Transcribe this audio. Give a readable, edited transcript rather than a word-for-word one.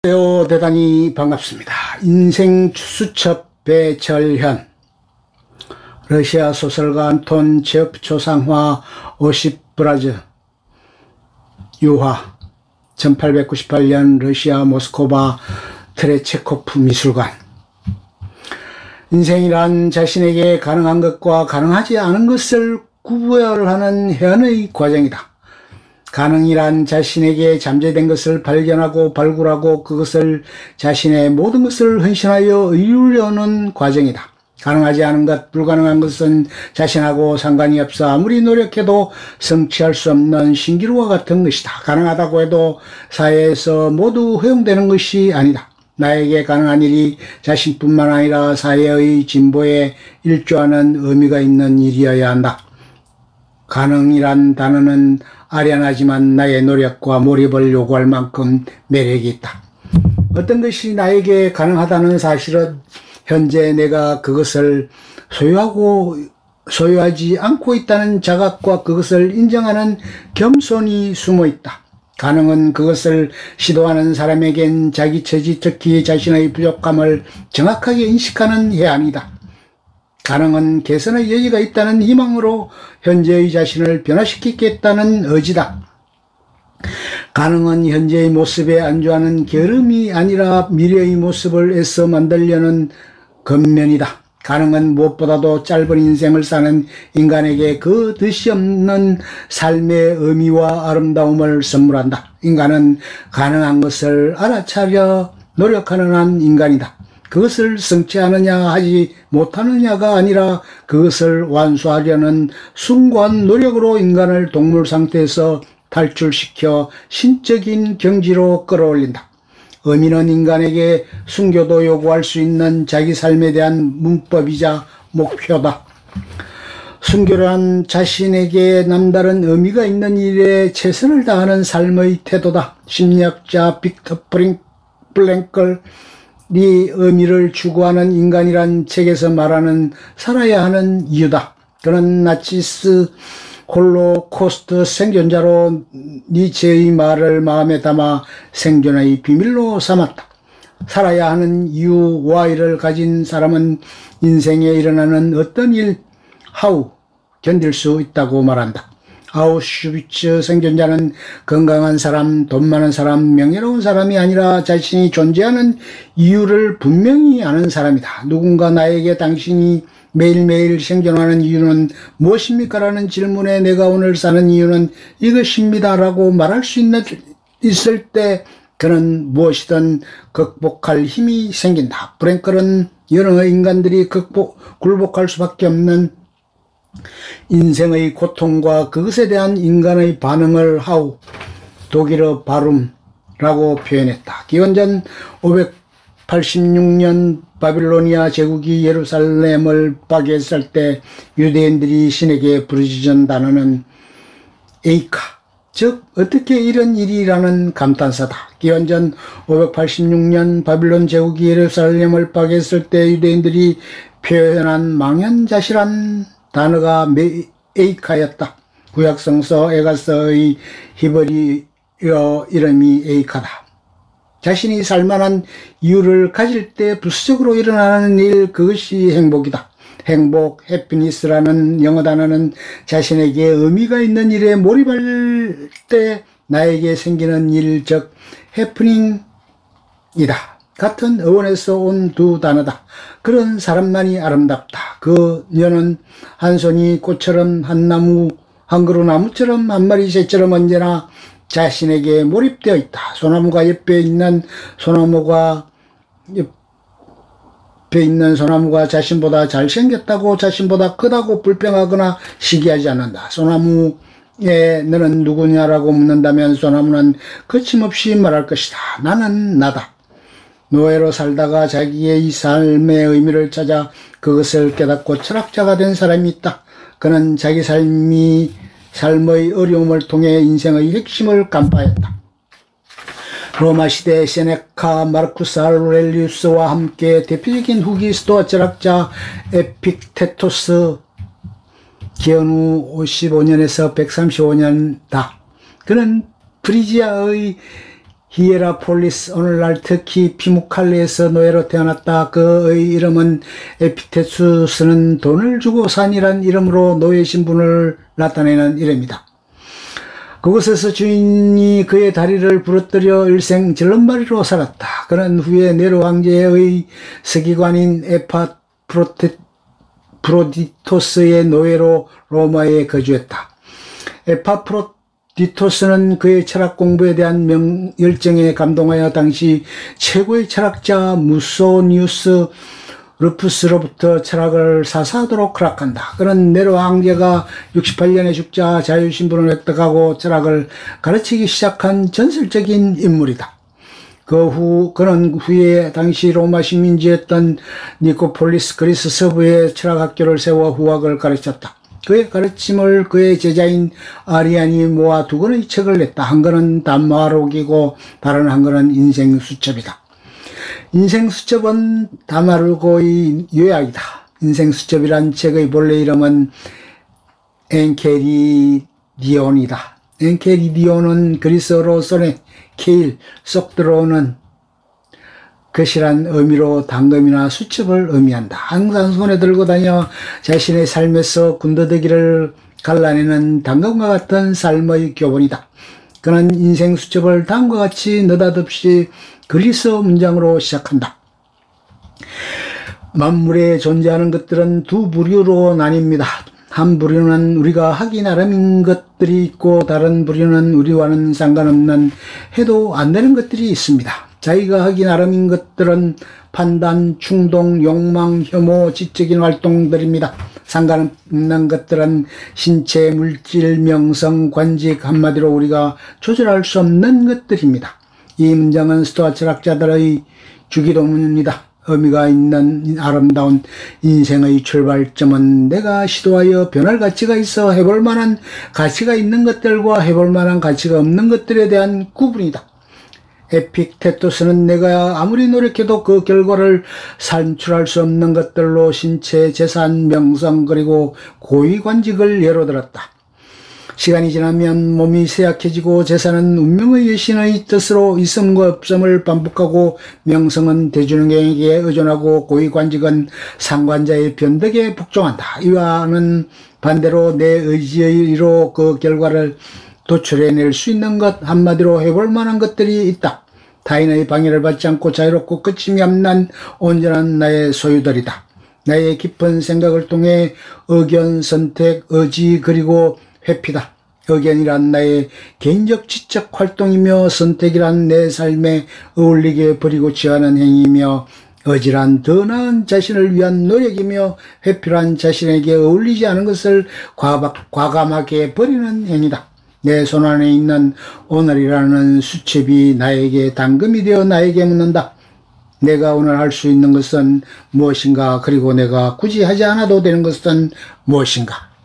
대단히 반갑습니다. 인생 수첩 배철현, 러시아 소설가 안톤 체흐프 초상화, 오십 브라즈 유화, 1898년 러시아 모스크바 트레체코프 미술관. 인생이란 자신에게 가능한 것과 가능하지 않은 것을 구별하는 현의 과정이다. 가능이란 자신에게 잠재된 것을 발견하고 발굴하고 그것을 자신의 모든 것을 헌신하여 이루려는 과정이다. 가능하지 않은 것, 불가능한 것은 자신하고 상관이 없어 아무리 노력해도 성취할 수 없는 신기루와 같은 것이다. 가능하다고 해도 사회에서 모두 허용되는 것이 아니다. 나에게 가능한 일이 자신뿐만 아니라 사회의 진보에 일조하는 의미가 있는 일이어야 한다. 가능이란 단어는 아련하지만 나의 노력과 몰입을 요구할 만큼 매력이 있다. 어떤 것이 나에게 가능하다는 사실은 현재 내가 그것을 소유하지 않고 있다는 자각과 그것을 인정하는 겸손이 숨어 있다. 가능은 그것을 시도하는 사람에겐 자기 처지, 특히 자신의 부족함을 정확하게 인식하는 해안이다. 가능은 개선의 여지가 있다는 희망으로 현재의 자신을 변화시키겠다는 의지다. 가능은 현재의 모습에 안주하는 게으름이 아니라 미래의 모습을 애써 만들려는 근면이다. 가능은 무엇보다도 짧은 인생을 사는 인간에게 그 덧이 없는 삶의 의미와 아름다움을 선물한다. 인간은 가능한 것을 알아차려 노력하는 한 인간이다. 그것을 성취하느냐 하지 못하느냐가 아니라 그것을 완수하려는 숭고한 노력으로 인간을 동물 상태에서 탈출시켜 신적인 경지로 끌어올린다. 의미는 인간에게 순교도 요구할 수 있는 자기 삶에 대한 문법이자 목표다. 순교란 자신에게 남다른 의미가 있는 일에 최선을 다하는 삶의 태도다. 심리학자 빅터 프랭클 이 의미를 추구하는 인간이란 책에서 말하는 살아야 하는 이유다. 그는 나치스 홀로코스트 생존자로 니체의 말을 마음에 담아 생존의 비밀로 삼았다. 살아야 하는 이유 Why를 가진 사람은 인생에 일어나는 어떤 일 How 견딜 수 있다고 말한다. 아우슈비츠 생존자는 건강한 사람, 돈 많은 사람, 명예로운 사람이 아니라 자신이 존재하는 이유를 분명히 아는 사람이다. 누군가 나에게 당신이 매일매일 생존하는 이유는 무엇입니까? 라는 질문에 내가 오늘 사는 이유는 이것입니다 라고 말할 수 있을 때 그는 무엇이든 극복할 힘이 생긴다. 프랭클은 여러 인간들이 굴복할 수밖에 없는 인생의 고통과 그것에 대한 인간의 반응을 하우, 독일어 바룸라고 표현했다. 기원전 586년 바빌로니아 제국이 예루살렘을 파괴했을 때 유대인들이 신에게 부르짖은 단어는 에이카, 즉 어떻게 이런 일이라는 감탄사다. 기원전 586년 바빌론 제국이 예루살렘을 파괴했을 때 유대인들이 표현한 망연자실한 단어가 에이카였다. 구약성서 에가서의 히브리어 이름이 에이카다. 자신이 살만한 이유를 가질 때 부수적으로 일어나는 일, 그것이 행복이다. 행복, 해피니스라는 영어 단어는 자신에게 의미가 있는 일에 몰입할 때 나에게 생기는 일, 즉 해프닝이다. 같은 어원에서 온 두 단어다. 그런 사람만이 아름답다. 그녀는 한 손이 꽃처럼, 한 그루 나무처럼, 한 마리 새처럼 언제나 자신에게 몰입되어 있다. 소나무가 옆에 있는 소나무가 자신보다 잘생겼다고, 자신보다 크다고 불평하거나 시기하지 않는다. 소나무에 너는 누구냐라고 묻는다면 소나무는 거침없이 말할 것이다. 나는 나다. 노예로 살다가 자기의 삶의 의미를 찾아 그것을 깨닫고 철학자가 된 사람이 있다. 그는 자기 삶의 어려움을 통해 인생의 핵심을 간파했다. 로마 시대 세네카, 마르쿠스 아우렐리우스와 함께 대표적인 후기 스토아 철학자 에픽테토스, 기원 후 55년에서 135년다. 그는 프리지아의 히에라폴리스, 오늘날 특히 피무칼레에서 노예로 태어났다. 그의 이름은 에피테수스는 돈을 주고 산이란 이름으로 노예 신분을 나타내는 이름이다. 그곳에서 주인이 그의 다리를 부러뜨려 일생 절름발이로 살았다. 그는 후에 네로 황제의 서기관인 에파프로디토스의 노예로 로마에 거주했다. 에파프로디토스는 그의 철학 공부에 대한 열정에 감동하여 당시 최고의 철학자 무소니우스 루푸스로부터 철학을 사사하도록 허락한다. 그는 네로 황제가 68년에 죽자 자유신분을 획득하고 철학을 가르치기 시작한 전설적인 인물이다. 그는 후에 당시 로마 식민지였던 니코폴리스 그리스 서부에 철학학교를 세워 후학을 가르쳤다. 그의 가르침을 그의 제자인 아리안이 모아 두 권의 책을 냈다. 한 권은 담화록이고 다른 한 권은 인생수첩이다. 인생수첩은 다마르고의 요약이다. 인생수첩이란 책의 본래 이름은 엔케리디온이다. 엔케리디온은 그리스어로 손에 케일, 쏙 들어오는 것이란 의미로 당금이나 수첩을 의미한다. 항상 손에 들고 다녀 자신의 삶에서 군더더기를 갈라내는 당금과 같은 삶의 교본이다. 그는 인생수첩을 다음과 같이 느닷없이 그리스어 문장으로 시작한다. 만물에 존재하는 것들은 두 부류로 나뉩니다. 한 부류는 우리가 하기 나름인 것들이 있고 다른 부류는 우리와는 상관없는 해도 안 되는 것들이 있습니다. 자기가 하기 나름인 것들은 판단, 충동, 욕망, 혐오, 지적인 활동들입니다. 상관없는 것들은 신체, 물질, 명성, 관직, 한마디로 우리가 조절할 수 없는 것들입니다. 이 문장은 스토아 철학자들의 주기도문입니다. 의미가 있는 아름다운 인생의 출발점은 내가 시도하여 변할 가치가 있어 해볼 만한 가치가 있는 것들과 해볼 만한 가치가 없는 것들에 대한 구분이다. 에픽테토스는 내가 아무리 노력해도 그 결과를 산출할 수 없는 것들로 신체, 재산, 명성 그리고 고위관직을 예로 들었다. 시간이 지나면 몸이 쇠약해지고 재산은 운명의 여신의 뜻으로 있음과 없음을 반복하고 명성은 대중에게 의존하고 고위관직은 상관자의 변덕에 복종한다. 이와는 반대로 내 의지로 그 결과를 도출해낼 수 있는 것, 한마디로 해볼 만한 것들이 있다. 타인의 방해를 받지 않고 자유롭고 끝임이 없는 온전한 나의 소유들이다. 나의 깊은 생각을 통해 의견, 선택, 의지 그리고 회피다. 의견이란 나의 개인적 지적 활동이며 선택이란 내 삶에 어울리게 버리고 취하는 행위이며 의지란 더 나은 자신을 위한 노력이며 회피란 자신에게 어울리지 않은 것을 과감하게 버리는 행위다. 내 손안에 있는 오늘이라는 수첩이 나에게 당금이 되어 나에게 묻는다. 내가 오늘 할 수 있는 것은 무엇인가? 그리고 내가 굳이 하지 않아도 되는 것은 무엇인가?